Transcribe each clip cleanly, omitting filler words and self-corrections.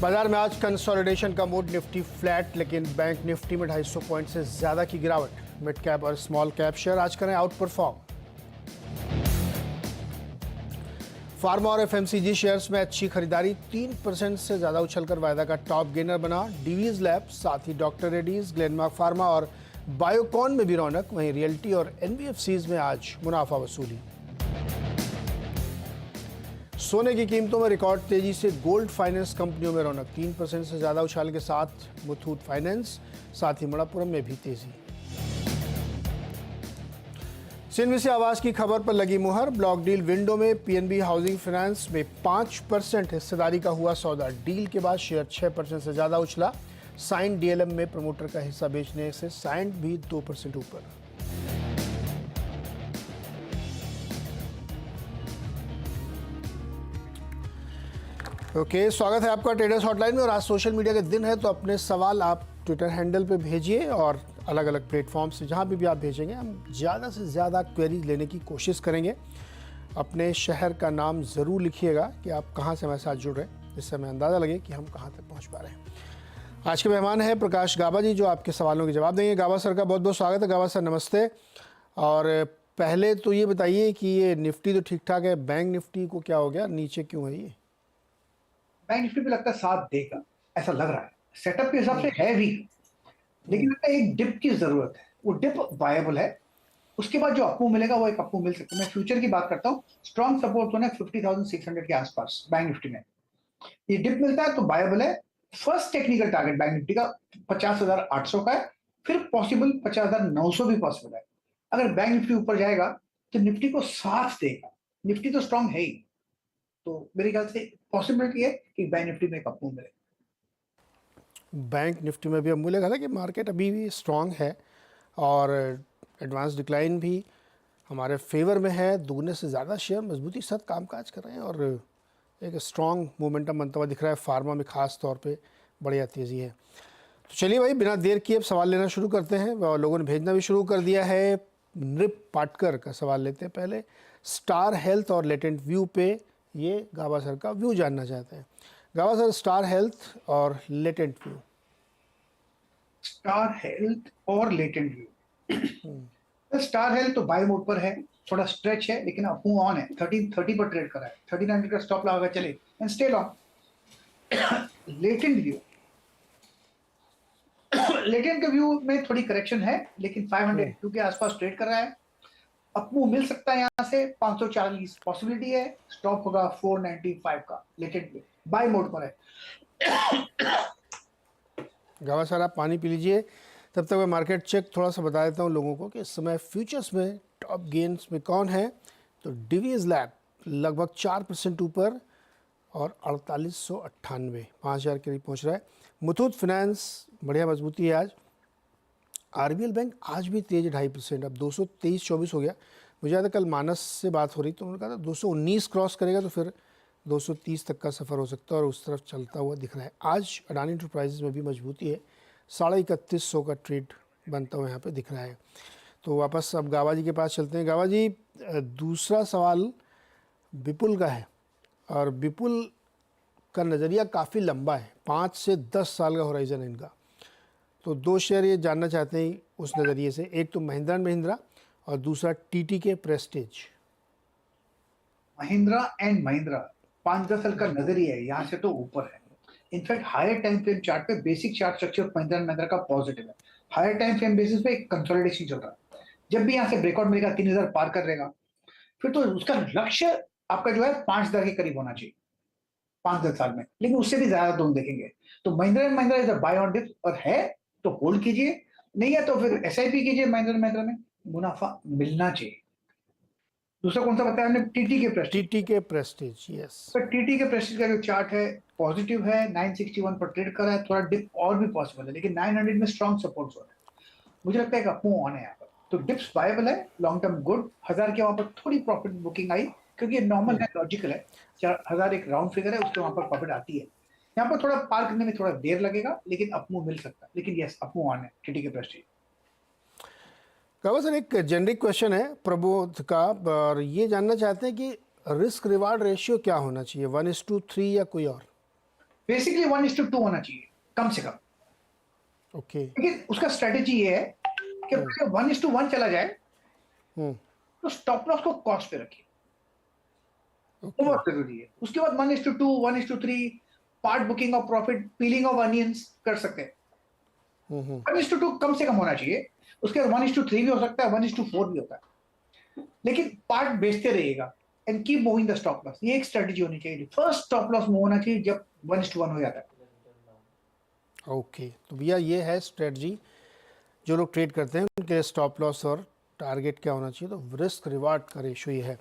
बाजार में आज कंसोलिडेशन का मूड, निफ्टी फ्लैट, लेकिन बैंक निफ्टी में 250 पॉइंट से ज्यादा की गिरावट। मिड कैप और स्मॉल कैप शेयर आज करें आउट परफॉर्म। फार्मा और एफएमसीजी शेयर्स में अच्छी खरीदारी, 3% से ज्यादा उछलकर वायदा का टॉप गेनर बना डीवीज लैब, साथ ही डॉक्टर रेड्डीज, ग्लेनमार्क फार्मा और बायोकॉन में भी रौनक। वहीं रियल्टी और एनबीएफसीज में आज मुनाफा वसूली। सोने की कीमतों में रिकॉर्ड तेजी से गोल्ड फाइनेंस कंपनियों में रौनक, 3% से ज्यादा उछाल के साथ मुथूट फाइनेंस, साथ ही मणप्पुरम में भी तेजी। सीएनबीसी आवास की खबर पर लगी मुहर, ब्लॉक डील विंडो में पीएनबी हाउसिंग फाइनेंस में 5% हिस्सेदारी का हुआ सौदा। डील के बाद शेयर 6% से ज्यादा उछला। साइंट डीएलएम में प्रमोटर का हिस्सा बेचने से साइंट भी 2% ऊपर। ओके, स्वागत है आपका ट्रेडर्स हॉटलाइन में। और आज सोशल मीडिया के दिन है, तो अपने सवाल आप ट्विटर हैंडल पे भेजिए और अलग अलग प्लेटफॉर्म से जहाँ भी आप भेजेंगे, हम ज़्यादा से ज़्यादा क्वेरीज लेने की कोशिश करेंगे। अपने शहर का नाम ज़रूर लिखिएगा कि आप कहाँ से हमारे साथ जुड़ रहे हैं, जिससे हमें अंदाज़ा लगे कि हम कहाँ तक पहुँच पा रहे हैं। आज के मेहमान हैं प्रकाश गाबा जी, जो आपके सवालों के जवाब देंगे। गाबा सर का बहुत बहुत स्वागत है। गाबा सर नमस्ते। और पहले तो ये बताइए कि ये निफ्टी तो ठीक ठाक है, बैंक निफ्टी को क्या हो गया, नीचे क्यों है ये? बैंक निफ्टी पे लगता है साथ देगा, ऐसा लग रहा है। सेटअप के हिसाब से है वीक, लेकिन लगता है एक डिप की जरूरत है। वो डिप वायबल है, उसके बाद जो अपमूव मिलेगा वो एक अपमूव मिल सकता है। मैं फ्यूचर की बात करता हूँ, स्ट्रॉन्ग सपोर्ट होना 50,600 के आसपास बैंक निफ्टी में। ये डिप मिलता है तो वायबल है। First technical target bank Nifty का 50,800 का है, फिर पॉसिबल 50,900 भी पॉसिबल है। अगर बैंक निफ्टी ऊपर जाएगा तो निफ्टी को साथ देगा। निफ्टी तो स्ट्रॉन्ग है ही, तो मेरे ख्याल से पॉसिबिलिटी है कि बैंक निफ्टी में एक अपमूव मिले। बैंक निफ्टी में भी अब मिलेगा, हालांकि मार्केट अभी भी स्ट्रांग है और एडवांस डिक्लाइन भी हमारे फेवर में है। दुगने से ज़्यादा शेयर मजबूती के साथ कामकाज कर रहे हैं और एक स्ट्रांग मोमेंटम बनता हुआ दिख रहा है। फार्मा में खास तौर पे बढ़िया तेज़ी है। तो चलिए भाई, बिना देर किए अब सवाल लेना शुरू करते हैं। और लोगों ने भेजना भी शुरू कर दिया है। नृप पाटकर का सवाल लेते हैं पहले। स्टार हेल्थ और लेटेंट व्यू पे ये गाबा सर का व्यू जानना चाहते हैं। गाबा सर, स्टार हेल्थ और लेटेंट व्यू। स्टार हेल्थ और लेटेंट व्यू। स्टार हेल्थ तो बाय मोड पर है, थोड़ा स्ट्रेच है, लेकिन अपमूव ऑन है। 1330 पर ट्रेड कर रहा है। 1300 का स्टॉप लगा चले and stay long. Latent view, latent के व्यू में थोड़ी करेक्शन है, लेकिन 502 के आसपास ट्रेड कर रहा है। अपमूव मिल सकता है यहाँ से 540 पॉसिबिलिटी है। स्टॉप होगा 495 का। लेटेंट व्यू बाय मोड पर है। गावा सर, आप पानी पी लीजिए, तब तक मैं मार्केट चेक थोड़ा सा बता देता हूँ लोगों को कि इस समय फ्यूचर्स में टॉप गेन्स में कौन है। तो डीवीज लैब लगभग 4% ऊपर और 4898, 5,000 के करीब पहुँच रहा है। मुथूट फाइनेंस बढ़िया मजबूती है आज। आरबीएल बैंक आज भी तेज 2.5%, अब 223-24 हो गया। मुझे याद है कल मानस से बात हो रही तो उन्होंने कहा था 219 क्रॉस करेगा तो फिर 230 तक का सफ़र हो सकता है और उस तरफ चलता हुआ दिख रहा है। आज अडानी इंटरप्राइजेज में भी मजबूती है, 3150 का ट्रेड बनता हुआ यहाँ पे दिख रहा है। तो वापस अब गावा जी के पास चलते हैं। गावा जी, दूसरा सवाल विपुल का है और विपुल का नज़रिया काफ़ी लंबा है, 5 से 10 साल का होराइजन है इनका। तो दो शेयर ये जानना चाहते हैं उस नज़रिए से, एक तो महिंद्रा एंड महिंद्रा और दूसरा TTK Prestige. Mahindra and Mahindra 5-10 साल का नजरिया है, यहाँ से तो ऊपर है। In fact higher time frame chart पे basic chart structure Mahindra and Mahindra का पॉजिटिव है। हायर टाइम फ्रेम बेसिस पे एक कंसोलिडेशन चल रहा है। जब भी यहाँ से ब्रेकआउट मिलेगा 3,000 पार कर लेगा, फिर तो उसका लक्ष्य आपका जो है 5,000 के करीब होना चाहिए 5-10 साल में, लेकिन उससे भी ज्यादा तुम देखेंगे। तो Mahindra and Mahindra is a buy on dip, और है तो होल्ड कीजिए, नहीं है तो फिर एसआईपी कीजिए। महिंद्रा एंड महिंद्रा में मुनाफा मिलना चाहिए। दूसरा कौन सा बताया हमने? टीटी के प्रेस्टीज। टीटी के प्रेस्टीज, यस। पर टीटी के प्रेस्टीज का जो चार्ट है पॉजिटिव है, 961 पर ट्रेड कर रहा है। थोड़ा डिप और भी पॉसिबल है, लेकिन 900 में स्ट्रॉन्ग सपोर्ट जोन है। मुझे लगता है कि अपमूव ऑन है यहाँ पर, तो डिप्स वायबल है, लॉन्ग टर्म गुड। 1000 के वहां पर थोड़ी प्रॉफिट बुकिंग आई, क्योंकि ये नॉर्मल है, लॉजिकल है। 1000 एक राउंड फिगर है, उसके वहां पर प्रॉफिट आती है। यहाँ पर थोड़ा पार करने में थोड़ा देर लगेगा, लेकिन अपमूव मिल सकता है। लेकिन यस, अपमूव ऑन है टीटी के प्रेस्टीज। गावा सर, एक जेनरिक क्वेश्चन है प्रबोध का, और ये जानना चाहते हैं कि रिस्क रिवार्ड रेशियो क्या होना चाहिए, 1:3 या कोई और? बेसिकली 1:2 होना चाहिए कम से कम। ओके। लेकिन उसका स्ट्रेटेजी ये है कि अगर 1:1 चला जाए हम्म। तो स्टॉप लॉस को कॉस्ट पे रखिए, वो ओके। बहुत जरूरी है। उसके बाद 1:2, 1:3 part booking of profit, piling of onions कर सकते हैं। 1:2 कम से कम होना चाहिए। उसके बाद 1:3 भी हो सकता है, 1:4 भी होता है, लेकिन पार्ट बेचते रहिएगा and keep moving the stop loss. ये एक स्ट्रेटजी होनी चाहिए। फर्स्ट स्टॉप लॉस मूव होना चाहिए जब 1:1 हो जाता है। ओके, तो भैया ये है स्ट्रेटजी जो लोग ट्रेड करते हैं उनके लिए। स्टॉप लॉस और टारगेट क्या होना चाहिए, तो रिस्क रिवार्ड का रेशो ये है।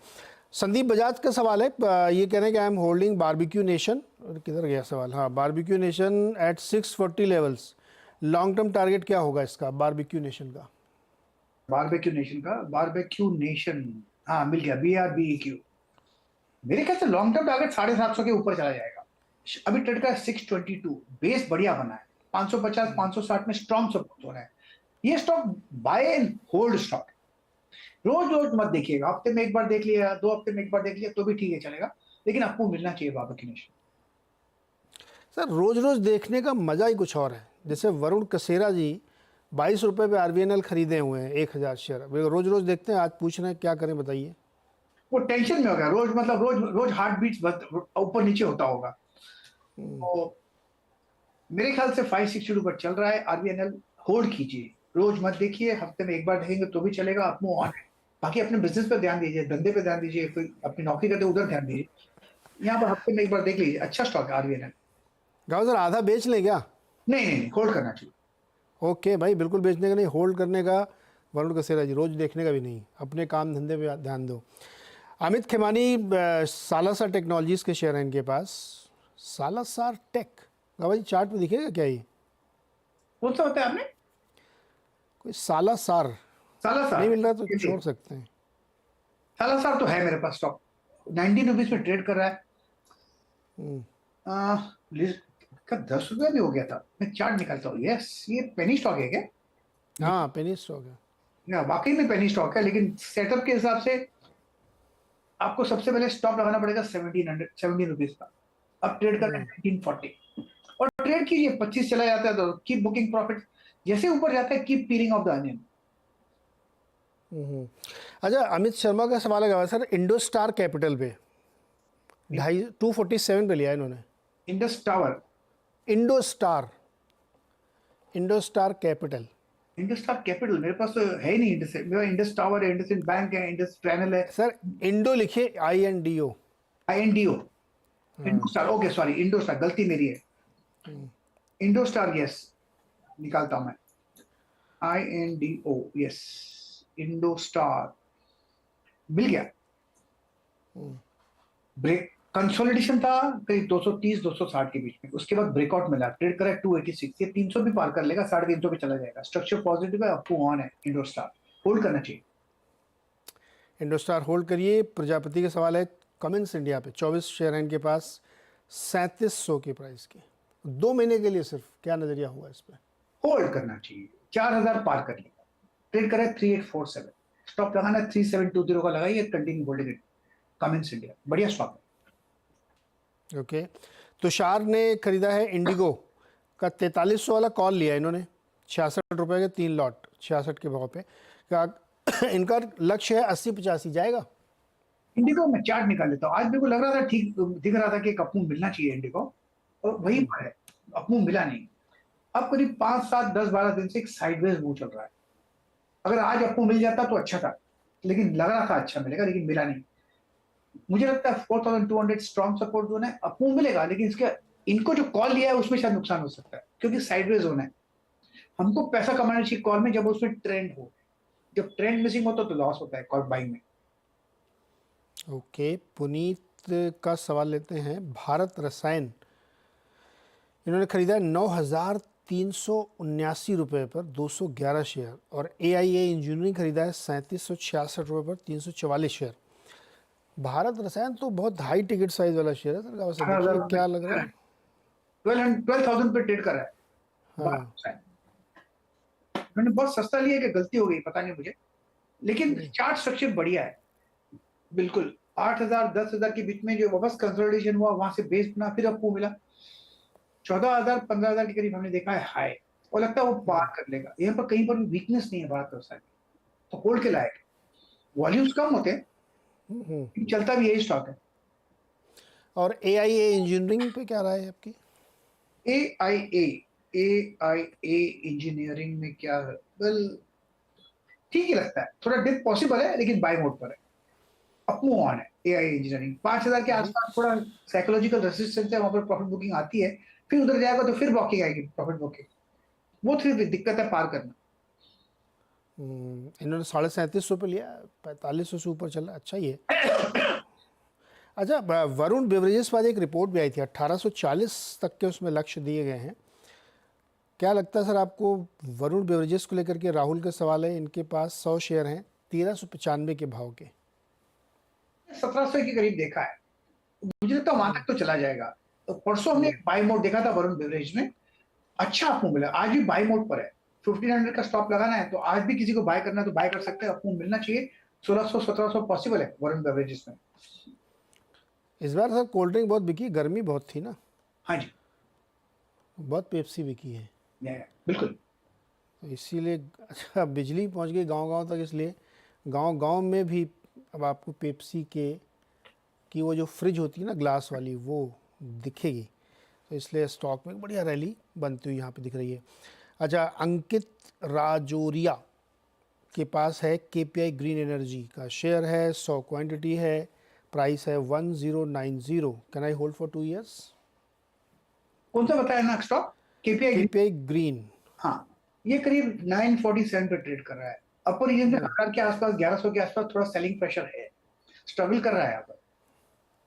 संदीप बजाज का सवाल है, ये कह रहे हैं कि I am holding Barbeque Nation. किधर गया सवाल? हाँ, Barbeque Nation eight 640 levels, long term target क्या होगा इसका, बारबेक्यू नेशन का? बारबेक्यू नेशन, हाँ मिल गया, BRBEQ। मेरे ख्याल से लॉन्ग टर्म टारगेट 750 के ऊपर चला जाएगा। अभी ट्रेड का 622, बेस बढ़िया बना है। 550 560 में स्ट्रॉन्ग सपोर्ट हो रहा है। ये stock buy and hold stock. रोज रोज मत देखिएगा, हफ्ते में एक बार देख लिया, 2 हफ्ते में एक बार देख लिया तो भी ठीक है, चलेगा, लेकिन आपको मिलना चाहिए बारबेक्यू नेशन। सर, रोज रोज देखने का मजा ही कुछ और है। जैसे वरुण कसेरा जी 22 रुपये पे RVNL खरीदे हुए हैं 1000 शेयर। रोज रोज देखते हैं, आज पूछ रहे हैं क्या करें बताइए। वो टेंशन में होगा रोज, मतलब रोज रोज हार्ट बीट्स ऊपर नीचे होता होगा। तो मेरे ख्याल से 562 पर चल रहा है RVNL, होल्ड कीजिए, रोज मत देखिए, हफ्ते में एक बार देखेंगे तो भी चलेगा, आप मूव ऑन है। बाकी अपने बिजनेस पे ध्यान दीजिए, धंधे पे ध्यान दीजिए, कोई अपनी नौकरी करते उधर ध्यान दीजिए। यहाँ पर हफ्ते में एक बार देख लीजिए, अच्छा स्टॉक है RVNL। गाँव सर, आधा बेच लें क्या? नहीं नहीं नहीं, होल्ड करना चाहिए। ओके भाई, बिल्कुल बेचने का नहीं, होल्ड करने का। वरुण कसेरा जी, रोज देखने का भी नहीं, अपने काम धंधे पे ध्यान दो। अमित खेमानी, सालासर टेक्नोलॉजीज के शेयर हैं इनके पास। सालासर टेक, गावा जी चार्ट पे दिखेगा क्या ये? कौन सा होता है आपने? कोई सालासर सालासर नहीं मिल रहा तो छोड़ सकते हैं। सालासर तो है मेरे पास स्टॉक, 19 रुपीज में ट्रेड कर रहा है। का 10 रुपया भी हो गया था। मैं चार्ट निकालता हूँ। यस, ये पेनी स्टॉक है क्या? हाँ, पेनी स्टॉक है। या वाकई में पेनी स्टॉक है, लेकिन सेटअप के हिसाब से आपको सबसे पहले स्टॉप लगाना पड़ेगा 17 रुपीज का। अब ट्रेड कर रहे हैं 1940, और ट्रेड कीजिए, 25 चला जाता है तो कीप बुकिंग प्रॉफिट, जैसे ऊपर जाता है keep piling of the onion. अच्छा, अमित शर्मा का सवाल है सर, इंडोस्टार कैपिटल पे 247 पे लिया है इन्होंने। Indus tower, IndoStar, IndoStar capital. IndoStar capital मेरे पास तो है ही नहीं। इंडस, मेरा इंडस टावर है, इंडस बैंक है, इंडस चैनल है। सर इंडो लिखिए, INDO। INDO, IndoStar, okay sorry, IndoStar, गलती मेरी है। इंडोस्टार, यस, निकालता हूं मैं, INDO, यस, इंडोस्टार मिल गया। ब्रेक कंसोलिडेशन था करीब 230 260 के बीच में, उसके बाद ब्रेकआउट मिला, ट्रेड करा 286, ये 300 भी पार कर लेगा, 350 पे चला जाएगा। स्ट्रक्चर पॉजिटिव है, आपको ऑन है, इंडोस्टार होल्ड करना चाहिए। इंडोस्टार होल्ड करिए। प्रजापति का सवाल है, कमेंस इंडिया पे 24 शेयर हैं इनके पास, 3700 के प्राइस के, 2 महीने के लिए सिर्फ, क्या नजरिया हुआ इस पर? होल्ड करना चाहिए, 4000 पार कर लेगा। ट्रेड करे 3847, स्टॉप लगाना 3720 का लगाइए, continue holding it. Cummins India बढ़िया स्टॉक है। ओके। तुषार ने खरीदा है इंडिगो का, 4300 वाला कॉल लिया इन्होंने, 66 रुपये के 3 लॉट, 66 के भाव पे। क्या इनका लक्ष्य है 80-85 जाएगा? इंडिगो में चार्ट निकाल लेता हूँ। आज मेरे को लग रहा था, ठीक दिख रहा था कि एक अपमूव मिलना चाहिए इंडिगो, और वही पर है, अपमूव मिला नहीं। अब करीब 5 7 10 12 दिन से एक साइडवेज मूव चल रहा है। अगर आज अपमूव मिल जाता तो अच्छा था, लेकिन लग रहा था अच्छा मिलेगा, लेकिन मिला नहीं। मुझे लगता है 4200 स्ट्रॉन्ग सपोर्ट जोन है, अपमूव मिलेगा, लेकिन इसका इनको जो कॉल लिया है उसमें शायद नुकसान हो सकता है, क्योंकि साइडवेज जोन है। हमको पैसा कमाना चाहिए कॉल में जब उसमें ट्रेंड हो। जब ट्रेंड मिसिंग होता तो लॉस होता है कॉल बाइंग में। ओके, पुनीत का सवाल लेते हैं। भारत रसायन, इन्होंने खरीदा है 9379 रुपये पर 211 शेयर, और AIA इंजीनियरिंग खरीदा है 3766 रुपये पर 344 शेयर। भारत रसायन तो बहुत हाई टिकट साइज वाला शेयर है सर, देखिए क्या लग रहा है। 12,000 पे ट्रेड कर रहा है। हाँ, मैंने बहुत सस्ता लिया कि गलती हो गई, पता नहीं मुझे। लेकिन चार्ट स्ट्रक्चर बढ़िया है बिल्कुल। 8,000 10,000 के बीच में जो वापस कंसोलिडेशन हुआ, वहां से बेस बना, फिर आपको मिला 14,000 15,000 के करीब हमने देखा है हाई, और लगता है वो पार कर लेगा। यहाँ पर कहीं पर भी वीकनेस नहीं है भारत व्यवसाय की, तो होल्ड के लायक। वॉल्यूम्स कम होते हैं, लेकिन चलता भी यही स्टॉक है। और AIA इंजीनियरिंग पे क्या राय है आपकी? AIA AIA इंजीनियरिंग में क्या है? वेल, ठीक ही लगता है, थोड़ा डिप पॉसिबल है, लेकिन बाय मोड पर है, अप मूव ऑन है। AI इंजीनियरिंग 5,000 के जी। आसपास थोड़ा साइकोलॉजिकल रेसिस्टेंस है, वहां पर प्रॉफिट बुकिंग आती है, फिर उधर जाएगा तो फिर वॉकिंग आएगी, प्रॉफिट बुकिंग, वो फिर दिक्कत है पार करना। इन्होंने 3750 पे लिया, 4500 से ऊपर चला, अच्छा ही है। अच्छा, वरुण बेवरेजेस पर एक रिपोर्ट भी आई थी, 1840 तक के उसमें लक्ष्य दिए गए हैं। क्या लगता है सर आपको वरुण बेवरेजेस को लेकर के? राहुल का सवाल है, इनके पास 100 शेयर हैं 1395 के भाव के। 1700 के करीब देखा है, मुझे लगता है वहां तक तो चला जाएगा। तो परसों हमने बाय मोड देखा था वरुण बेवरेज में, अच्छा आपको मिला, आज भी बाय मोड पर है। 1500 का स्टॉप लगाना है तो आज भी किसी को बाय करना है तो बाय कर सकते हैं, आपको मिलना चाहिए। 1600 1700 पॉसिबल है वरुण बेवरेजेस में। इस बार सर कोल्ड ड्रिंक बहुत बिकी, गर्मी बहुत थी ना, हाँ जी, बहुत पेप्सी बिकी है, बिल्कुल। तो इसीलिए। अच्छा, बिजली पहुंच गई गांव-गांव तक, इसलिए गांव-गांव में भी अब आपको पेप्सी के की वो जो फ्रिज होती है ना ग्लास वाली, वो दिखेगी, तो इसलिए स्टॉक में बढ़िया रैली बनती हुई यहाँ पे दिख रही है। अच्छा, अंकित राजौरिया के पास है KPI ग्रीन एनर्जी का शेयर है, 100 क्वांटिटी है, प्राइस है 1090। Can I hold for 2 years? कौन सा बताया ना स्टॉक? KPI? KPI green. हाँ, ये करीब 947 पे ट्रेड कर रहा है। अपर रीजन में 1000 के आसपास, 1100 के आसपास थोड़ा सेलिंग प्रेशर है, स्ट्रगल कर रहा है यहाँ पर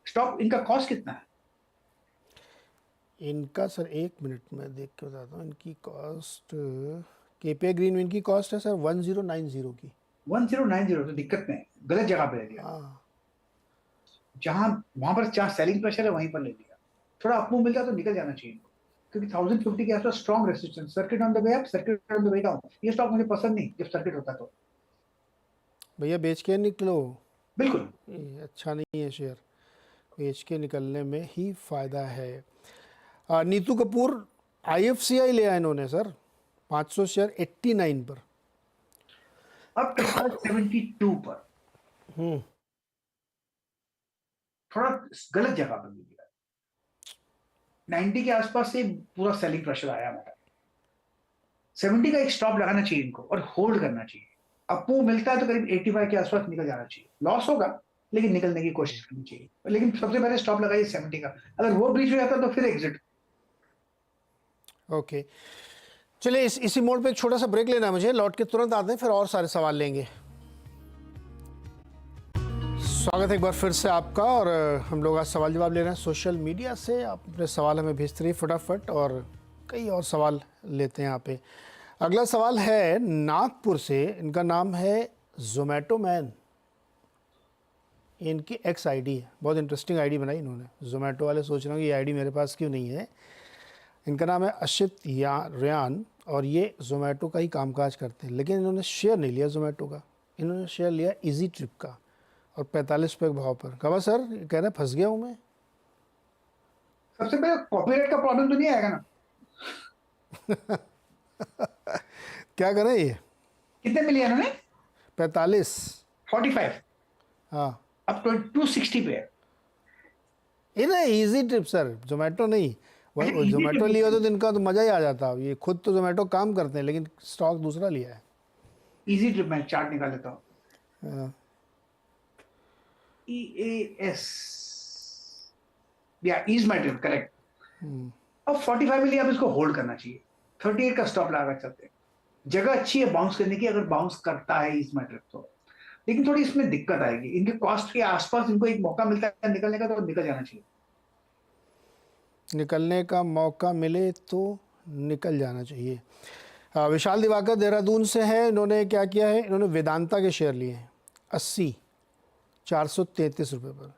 स्टॉक। इनका कॉस्ट कितना है? इनका सर 1 मिनट में देख के बताता हूँ, इनकी कॉस्ट, KPI ग्रीन में इनकी कॉस्ट है सर 1090 की। 1090, तो दिक्कत में है, गलत जगह पे ले लिया। हाँ, जहां वहां पर जहां सेलिंग प्रेशर है वहीं पर ले लिया। थोड़ा अपमूव मिलता तो निकल जाना चाहिए इनको, क्योंकि 1050 के आसपास strong resistance, circuit on the way up, circuit on the way down. ये स्टॉक मुझे पसंद नहीं जब सर्किट होता तो। भैया बेच के निकलो, बिल्कुल। ये अच्छा नहीं है शेयर, बेच के निकलने में ही फ़ायदा है। नीतू कपूर, IFCI लिया इन्होंने सर, 500 शेयर 89 पर। अब 72 पर, थोड़ा गलत जगह पर मिल गया। 90 के आसपास से पूरा सेलिंग प्रेशर आया हमारा। 70 का एक स्टॉप लगाना चाहिए इनको और होल्ड करना चाहिए। अपमूव मिलता है तो करीब 85 के आसपास निकल जाना चाहिए, लॉस होगा लेकिन निकलने की कोशिश करनी चाहिए। लेकिन सबसे पहले स्टॉप लगाइए 70 का, अगर वो ब्रीच हो जाता तो फिर एग्जिट। ओके, चलिए इसी मोड पे एक छोटा सा ब्रेक लेना है मुझे, लौट के तुरंत आते हैं, फिर और सारे सवाल लेंगे। स्वागत है एक बार फिर से आपका, और हम लोग आज सवाल जवाब ले रहे हैं सोशल मीडिया से। आप अपने सवाल हमें भेजते रहिए फटाफट, और कई और सवाल लेते हैं यहाँ पे। अगला सवाल है नागपुर से, इनका नाम है जोमेटो मैन, इनकी एक्स आईडी है, बहुत इंटरेस्टिंग आईडी बनाई इन्होंने। जोमेटो वाले सोच रहे हो कि ये आईडी मेरे पास क्यों नहीं है। इनका नाम है अशित रेयान, और ये जोमेटो का ही कामकाज करते हैं, लेकिन इन्होंने शेयर नहीं लिया जोमेटो का, इन्होंने शेयर लिया इजी ट्रिप का, और 45 रुपये के भाव पर। कहा सर, कह रहे फंस गया हूँ मैं। सबसे पहले कॉपीराइट का प्रॉब्लम तो नहीं आएगा ना? क्या करें ये? कितने मिले इन्होंने? 45। 45। हाँ, अब 260 पे है। इन्हें इजी ट्रिप सर, जोमेटो नहीं। अच्छा, वो easy जोमेटो trip लिया तो इनका तो मज़ा ही आ जाता। ये खुद तो जोमेटो काम करते हैं, लेकिन स्टॉक दूसरा लिया है। इजी ट्रिप में चार्ट निकाल लेता हूँ। हाँ, EAS, या ईज माई ट्रिप, करेक्ट। अब 45 मिली, अब इसको होल्ड करना चाहिए। 38 का स्टॉप लगा चलते हैं, जगह अच्छी है बाउंस करने की, अगर बाउंस करता है ईज माई ट्रिप तो। लेकिन थोड़ी इसमें दिक्कत आएगी, इनके कॉस्ट के आसपास इनको एक मौका मिलता है निकलने का तो निकल जाना चाहिए। निकलने का मौका मिले तो निकल जाना चाहिए। विशाल दिवाकर देहरादून से है, इन्होंने क्या किया है, इन्होंने वेदांता के शेयर लिए हैं 80 433 रुपये पर,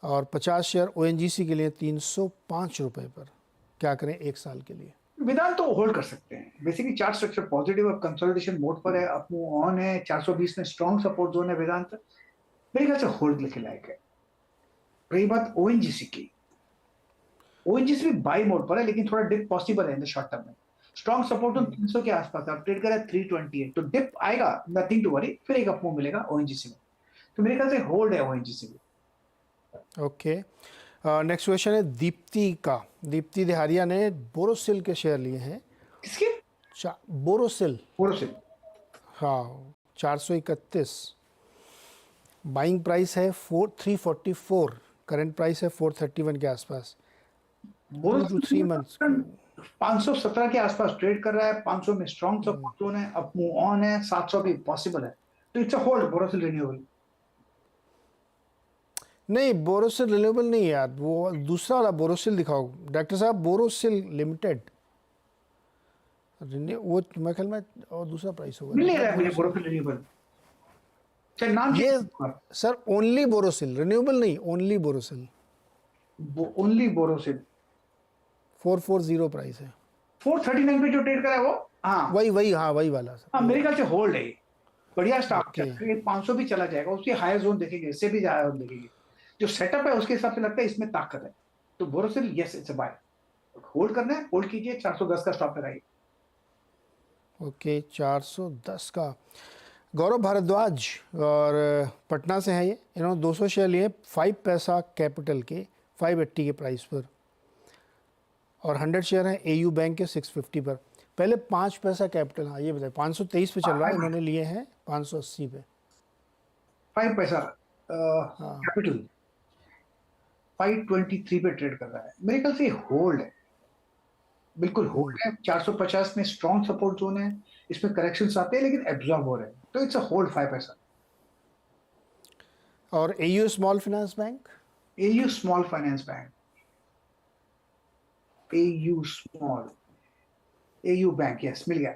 और 50 शेयर ONGC के लिए 305 रुपये पर। क्या करें 1 साल के लिए? वेदांत तो होल्ड कर सकते हैं। बेसिकली चार्ट स्ट्रक्चर पॉजिटिव, अब कंसोलिडेशन मोड पर है, अप मूव ऑन है, 420 में स्ट्रॉन्ग सपोर्ट जोन है वेदांत, मेरे ख्याल से होल्ड के लायक है। रही बात ओएनजीसी की, ओएनजीसी भी बाई मोड पर है, लेकिन थोड़ा डिप पॉसिबल है इन द शॉर्ट टर्म में। स्ट्रॉन्ग सपोर्ट 300 के आसपास, आप ट्रेड करें 328, तो डिप आएगा, नथिंग टू वरी, फिर एक अप मूव मिलेगा ओएनजीसी में। तो मेरे ख्याल से होल्ड है ओएनजीसी में। ओके, नेक्स्ट क्वेश्चन है दीप्ति का। दीप्ति देहारिया ने बोरोसिल के शेयर लिए हैं। किसके? बोरोसिल, बोरोसिल। हाँ, 431, बाइंग प्राइस है 344, करंट प्राइस है 431 के आसपास। 2 to 3 months 517 के आसपास ट्रेड कर रहा है, 500 में स्ट्रॉन्ग सपोर्ट जोन है, अप मूव ऑन है, 700 भी पॉसिबल है, तो it's a hold Borosil renewable. नहीं, बोरोसिल रिन्यूएबल नहीं यार, वो दूसरा वाला बोरोसिल दिखाओ डॉक्टर साहब, बोरोसिल लिमिटेड, वो मेरे ख्याल में और दूसरा प्राइस होगा। मिल नहीं रहा है मुझे बोरोसिल रिन्यूएबल, चाहे नाम ये change. Sir only Borosil, renewable नहीं, only Borosil, only Borosil 440 price है। 439 पे जो ट्रेड करा है वो, हाँ वही हाँ, वही वाला सर। हाँ, मेरे ख्याल से होल्ड है ये। बढ़िया स्टॉक Okay. है, 500 भी चला जाएगा, उसकी हायर जोन देखेंगे, इससे भी हायर जोन देखेंगे, जो सेटअप है उसके हिसाब से लगता है इसमें ताकत है। तो Borosil yes it's a buy, hold करना है, होल्ड कीजिए, 410 का स्टॉप लगाइए। ओके, 410 का। गौरव भारद्वाज और पटना से हैं ये, इन्होंने 200 शेयर लिए 5 पैसा कैपिटल के 580 के प्राइस पर, और 100 शेयर हैं एयू बैंक के 650 पर। पहले 5 पैसा कैपिटल, हाँ ये बताए 523 पे चल रहा है, इन्होंने लिए हैं 580 पे। 5 पैसा कैपिटल 523 पे ट्रेड कर रहा है, मेरे ख्याल से होल्ड है, बिल्कुल होल्ड है। 450 में स्ट्रॉन्ग सपोर्ट जोन है, इसमें करेक्शंस आते हैं लेकिन एब्जॉर्ब हो रहे हैं, तो इट्स अ होल्ड 5 पैसा। और AU small finance bank, AU small finance bank, AU small, AU bank, yes मिल गया।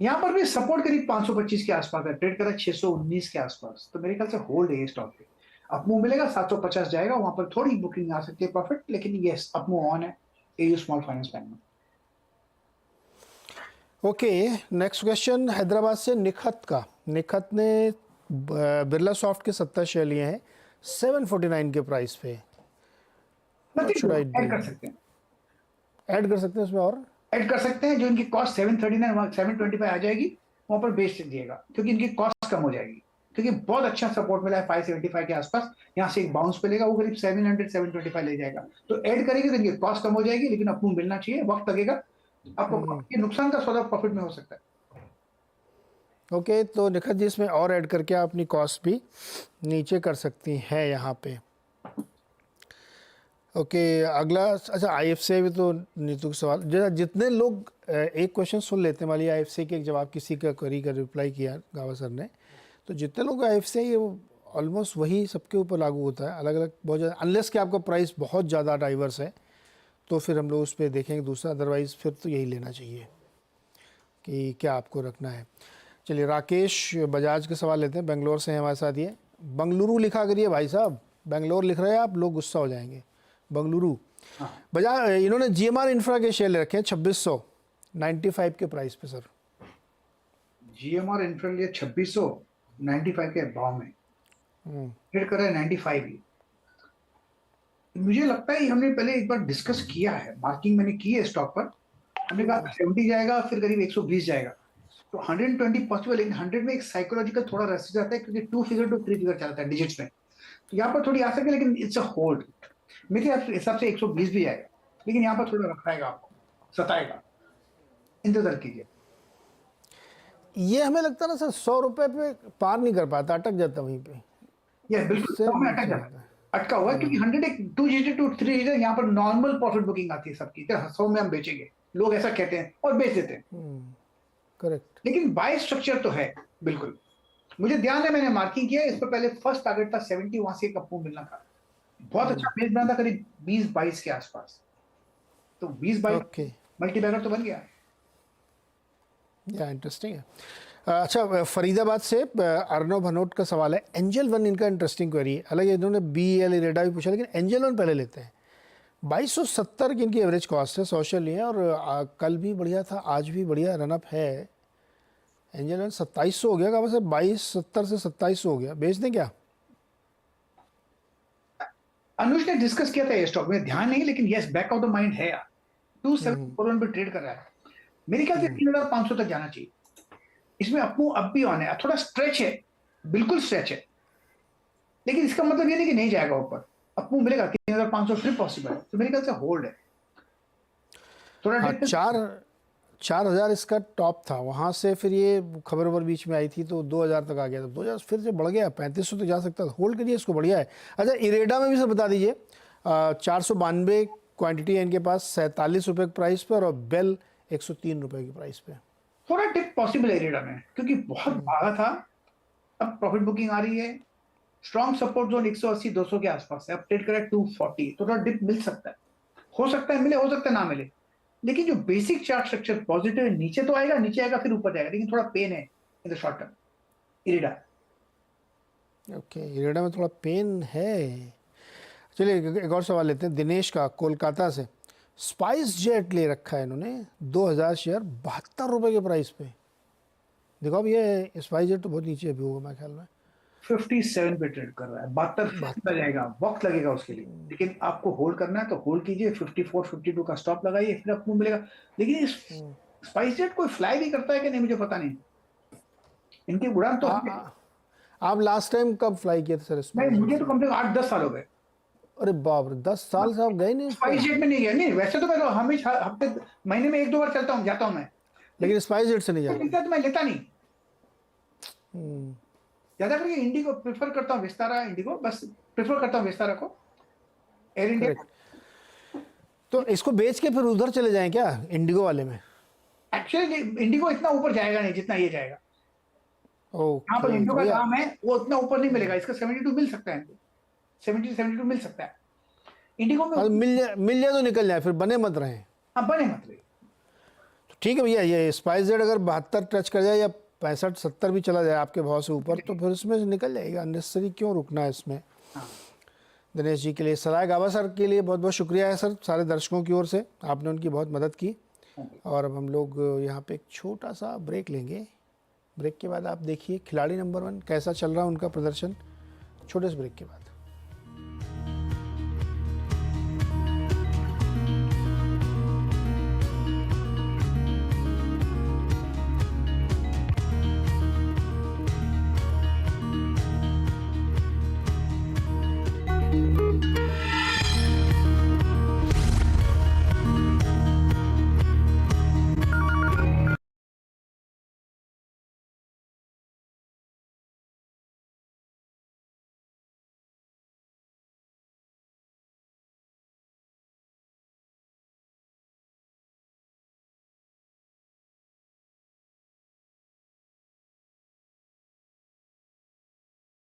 यहाँ पर भी सपोर्ट करीब 525 के आसपास है, ट्रेड करा 619 के आसपास, तो मेरे ख्याल से होल्ड है ये स्टॉक पे। अपमूव मिलेगा 750 जाएगा, वहां पर थोड़ी बुकिंग आ सकती है प्रॉफिट, लेकिन यस अपमूव ऑन है एयू स्मॉल फाइनेंस बैंक में। ओके, नेक्स्ट क्वेश्चन हैदराबाद से निखत का। निखत ने बिरला सॉफ्ट के 70 शेयर लिए हैं 749 के प्राइस पे। ऐड कर सकते हैं, ऐड कर सकते हैं उसमें, और ऐड कर सकते हैं, जो इनकी कॉस्ट 739 725 आ जाएगी, वहां पर बेच दिएगा, क्योंकि इनकी कॉस्ट कम हो जाएगी, क्योंकि बहुत अच्छा सपोर्ट मिला है 575 के आसपास, यहाँ से एक बाउंस मिलेगा, वो करीब 700 725 ले जाएगा, तो ऐड करेंगे तो इनकी कॉस्ट कम हो जाएगी, लेकिन आपको मिलना चाहिए, वक्त लगेगा आपको, ये नुकसान का सौदा प्रॉफिट में हो सकता है। ओके, तो निखत जी इसमें और ऐड करके आप अपनी कॉस्ट भी नीचे कर सकती हैं यहाँ पे। ओके, अगला, अच्छा आईएफसीआई भी तो नीतू का सवाल, जितने लोग एक क्वेश्चन सुन लेते हैं, वाली आईएफसीआई के एक जवाब किसी का क्वेरी का रिप्लाई किया गावा सर ने, तो जितने लोग आईएफसीआई है वो ऑलमोस्ट वही सबके ऊपर लागू होता है, अलग अलग बहुत ज़्यादा, अनलेस कि आपका प्राइस बहुत ज़्यादा डाइवर्स है तो फिर हम लोग उस पर देखेंगे दूसरा, अदरवाइज़ फिर तो यही लेना चाहिए कि क्या आपको रखना है। चलिए, राकेश बजाज के सवाल लेते हैं, बेंगलोर से हैं हमारे साथ ये। बंगलुरु लिखा करिए भाई साहब, बेंगलोर लिख रहे हैं आप, लोग गुस्सा हो जाएंगे। बंगलुरु बजाज, इन्होंने जीएमआर इंफ्रा के शेयर ले रखे हैं 2695 के प्राइस पे सर। जीएमआर इंफ्रा लिए 2695 के भाव में ट्रेड कर रहा है 95 ही। मुझे लगता है हमने पहले एक बार डिस्कस किया है, मार्किंग मैंने की है स्टॉक पर, हमने कहा 70 जाएगा, फिर करीब 120 जाएगा, तो 120 पॉसिबल, लेकिन 100 में एक साइकोलॉजिकल थोड़ा रेस्ट जाता है, क्योंकि 2 फिगर टू 3 फिगर चलता है डिजिट्स में, तो यहाँ पर थोड़ी आ सके, लेकिन इट्स अ होल्ड। मेरे हिसाब से 120 भी जाएगा, लेकिन यहाँ पर थोड़ा रखाएगा, आपको सताएगा, इंतजार कीजिए। ये हमें लगता है ना सर 100 रुपए पे पार नहीं कर पाता, अटक जाता वहीं पे। ये बिल्कुल उससे में अटक जाता है, अटका हुआ है, क्योंकि 100 एक 2 डिजिट टू 3 डिजिट, यहाँ पर नॉर्मल प्रॉफिट बुकिंग आती है सबकी, 100 में हम बेचेंगे, लोग ऐसा कहते हैं और बेच देते हैं, करेक्ट। लेकिन बाय स्ट्रक्चर तो है बिल्कुल। मुझे ध्यान है, मैंने मार्किंग किया, इस पर पहले फर्स्ट टारगेट था 70, वहां से एक अप मूव मिलना था, बहुत अच्छा बेस बना था, करीब 20-22 के आसपास, तो 20-22 मल्टीबैगर तो बन गया। या इंटरेस्टिंग है। अच्छा, फरीदाबाद से अर्नव भनोट का सवाल है, एंजल वन इनका इंटरेस्टिंग क्वेरी है, हालांकि इन्होंने BEL रेडा भी पूछा, लेकिन एंजल वन पहले लेते हैं। 2270 की इनकी एवरेज कॉस्ट है, सोशल नहीं है। और कल भी बढ़िया था, आज भी बढ़िया रनअप है। एंजल वन 2700 हो गया, का बस 2270 से 2700 हो गया। बेच दें क्या? अनुज ने डिस्कस किया था ये स्टॉक में, ध्यान नहीं, लेकिन yes back of the mind है यार। 274 पे ट्रेड कर रहा है, मेरे ख्याल से 3500 तक जाना चाहिए। इसमें अपू अब भी ऑन है, थोड़ा स्ट्रेच है, बिल्कुल स्ट्रेच है, लेकिन इसका मतलब ये नहीं कि नहीं जाएगा ऊपर। अपू मिलेगा 3500 फिर पॉसिबल है, तो मेरे ख्याल से होल्ड है थोड़ा हाँ, dip पे। 4000 इसका टॉप था, वहाँ से फिर ये खबर वबर बीच में आई थी तो 2000 तक आ गया था। 2000 फिर से बढ़ गया, 3500 तक जा सकता था। होल्ड करिए इसको, बढ़िया है। अच्छा, इरेडा में भी सर बता दीजिए। 492 क्वांटिटी है इनके पास, 47 रुपये के प्राइस पर, और बेल 103 रुपये की प्राइस पे। थोड़ा डिप पॉसिबल है रेडा में, क्योंकि बहुत भागा था, अब प्रॉफिट बुकिंग आ रही है। स्ट्रॉन्ग सपोर्ट जोन 180 200 के आसपास है, अब ट्रेड करें 240, तो थोड़ा डिप मिल सकता है, हो सकता है मिले, हो सकता है ना मिले। लेकिन जो बेसिक चार्ट स्ट्रक्चर पॉजिटिव है, नीचे तो आएगा, नीचे आएगा फिर ऊपर जाएगा, लेकिन थोड़ा पेन है in the short term IRDA. Okay, IREDA में थोड़ा पेन है। चलिए एक और सवाल लेते हैं दिनेश का, कोलकाता से। स्पाइस जेट ले रखा है इन्होंने, 2000 शेयर, 72 रुपये के प्राइस पे। देखो अब ये स्पाइस जेट तो बहुत नीचे अभी होगा मेरे ख्याल में। 57 पे ट्रेड कर रहा है, 72 जाएगा, वक्त लगेगा उसके लिए, लेकिन आपको होल्ड करना है तो होल्ड कीजिए। 54 52 का स्टॉप लगाइए, फिर आपको मिलेगा। लेकिन इस स्पाइस जेट कोई फ्लाई भी करता है कि नहीं मुझे पता नहीं, इनकी उड़ान तो आप लास्ट टाइम कब फ्लाई किए थे सर नहीं, स्पाइस जेट मुझे से? तो कम से कम 8-10 साल हो गए। अरे बाप रे, 10 साल से आप गए नहीं उस स्पाइस पर? जेट में नहीं गया, नहीं वैसे तो मैं तो हमेशा हफ्ते महीने में 1-2 बार चलता हूँ, जाता हूँ मैं, लेकिन स्पाइस जेट से नहीं जाते? तो मैं लेता नहीं। ज्यादा करके इंडिगो प्रेफर करता हूँ, विस्तारा इंडिगो बस प्रेफर करता हूँ, विस्तारा को, एयर इंडिया। करेक्ट। तो इसको बेच के फिर उधर चले जाएं क्या, इंडिगो वाले में? एक्चुअली इंडिगो इतना ऊपर जाएगा नहीं जितना ये जाएगा। यहाँ पर ओके, इंडिगो तो का भैया दाम है वो उतना ऊपर नहीं मिलेगा, इसका 72 मिल सकता है, 72 मिल सकता है इंडिगो में। हाँ, मिल जाए तो निकल जाए, फिर बने मत रहें। हाँ बने मत रही। तो ठीक है भैया, ये स्पाइस जेट अगर 72 टच कर जाए या 65-70 भी चला जाए आपके भाव से ऊपर, तो फिर इसमें से निकल जाएगा। अननेसेसरी क्यों रुकना है इसमें। हाँ दिनेश जी के लिए, सराय गाबा सर के लिए बहुत बहुत शुक्रिया है सर, सारे दर्शकों की ओर से आपने उनकी बहुत मदद की। और अब हम लोग यहाँ पे एक छोटा सा ब्रेक लेंगे। ब्रेक के बाद आप देखिए खिलाड़ी नंबर 1 कैसा चल रहा है उनका प्रदर्शन, छोटे से ब्रेक के बाद।